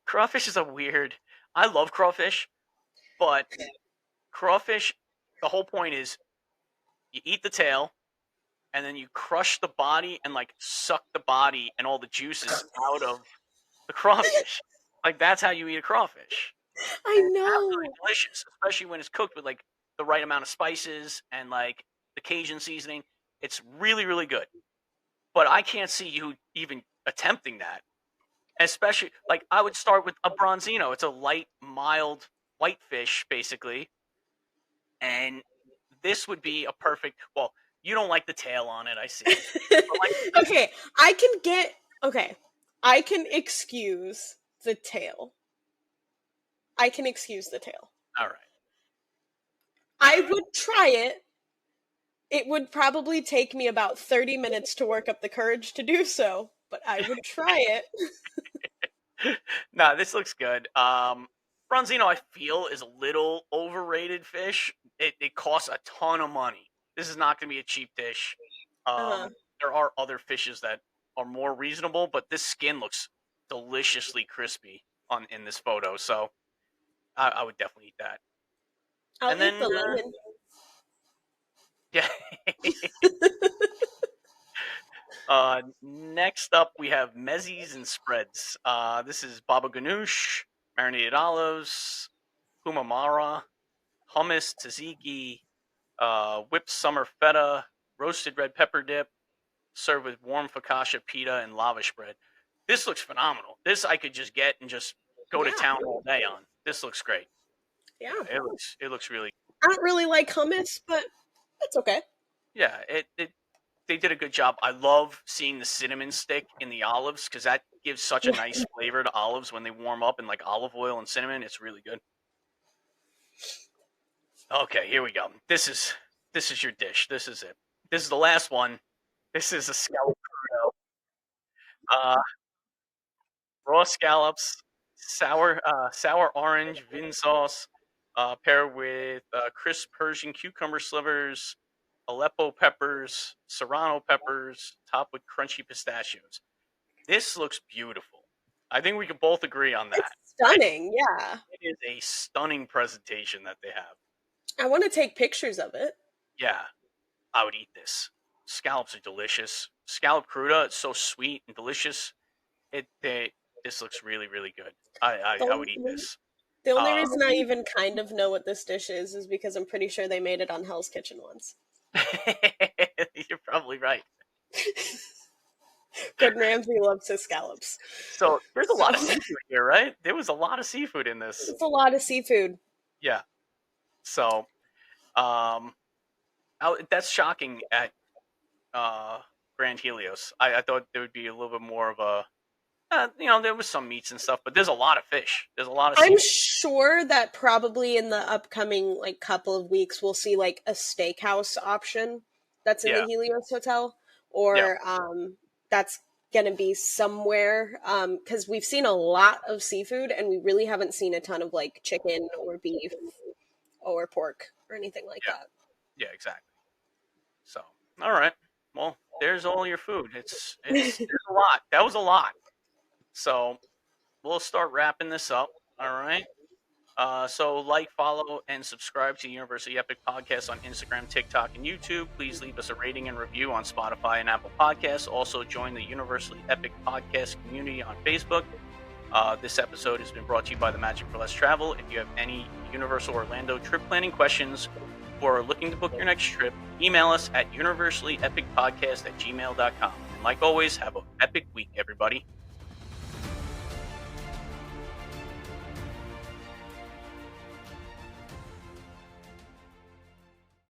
crawfish is a weird. I love crawfish, but crawfish. The whole point is you eat the tail, and then you crush the body and like suck the body and all the juices out of the crawfish. Like that's how you eat a crawfish. I And it's know. absolutely delicious, especially when it's cooked with like the right amount of spices and like the Cajun seasoning. It's really, really good. But I can't see you even attempting that. Especially like I would start with a bronzino. It's a light, mild white fish, basically. And this would be a perfect. Well, you don't like the tail on it, I see. Okay, I can get. Okay, I can excuse the tail. I can excuse the tail. All right. I would try it. It would probably take me about 30 minutes to work up the courage to do so, but I would try it. No, this looks good. Bronzino, I feel, is a little overrated fish. It costs a ton of money. This is not going to be a cheap dish. Uh-huh. There are other fishes that are more reasonable, but this skin looks deliciously crispy in this photo, so I would definitely eat that. I'll And eat then, the lemon. yeah. Next up, we have mezzies and spreads. This is baba ganoush, marinated olives, humamara, hummus, tzatziki, whipped summer feta, roasted red pepper dip, served with warm focaccia pita and lavish bread. This looks phenomenal. This I could just get and just go to town all day on. This looks great. Yeah. It looks really. I don't really like hummus, but that's okay. Yeah, they did a good job. I love seeing the cinnamon stick in the olives because that gives such a nice flavor to olives when they warm up in like olive oil and cinnamon. It's really good. Okay, here we go. This is your dish. This is it. This is the last one. This is a scallop crudo. Raw scallops, sour orange vin sauce, paired with crisp Persian cucumber slivers, Aleppo peppers, serrano peppers, topped with crunchy pistachios. This looks beautiful. I think we can both agree on that. It's stunning, yeah. It is a stunning presentation that they have. I want to take pictures of it. Yeah, I would eat this. Scallops are delicious. Scallop cruda, it's so sweet and delicious. This looks really, really good. I would eat this. The only reason I even kind of know what this dish is because I'm pretty sure they made it on Hell's Kitchen once. You're probably right. Gordon Ramsay loves his scallops. So there's a lot of seafood here, right? There was a lot of seafood in this. It's a lot of seafood. Yeah. So, that's shocking at Grand Helios. I thought there would be a little bit more of a, there was some meats and stuff, but there's a lot of fish. There's a lot of. I'm sure that probably in the upcoming like couple of weeks we'll see like a steakhouse option that's in the Helios Hotel, or that's gonna be somewhere because we've seen a lot of seafood and we really haven't seen a ton of like chicken or beef or pork or anything like that. Yeah, exactly. So, all right. Well, there's all your food. It's there's a lot. That was a lot. So, we'll start wrapping this up. All right. So like, follow, and subscribe to University Epic Podcast on Instagram, TikTok, and YouTube. Please leave us a rating and review on Spotify and Apple Podcasts. Also, join the Universally Epic Podcast community on Facebook. This episode has been brought to you by the Magic for Less Travel. If you have any Universal Orlando trip planning questions or are looking to book your next trip, email us at universallyepicpodcast@gmail.com. And like always, have an epic week, everybody.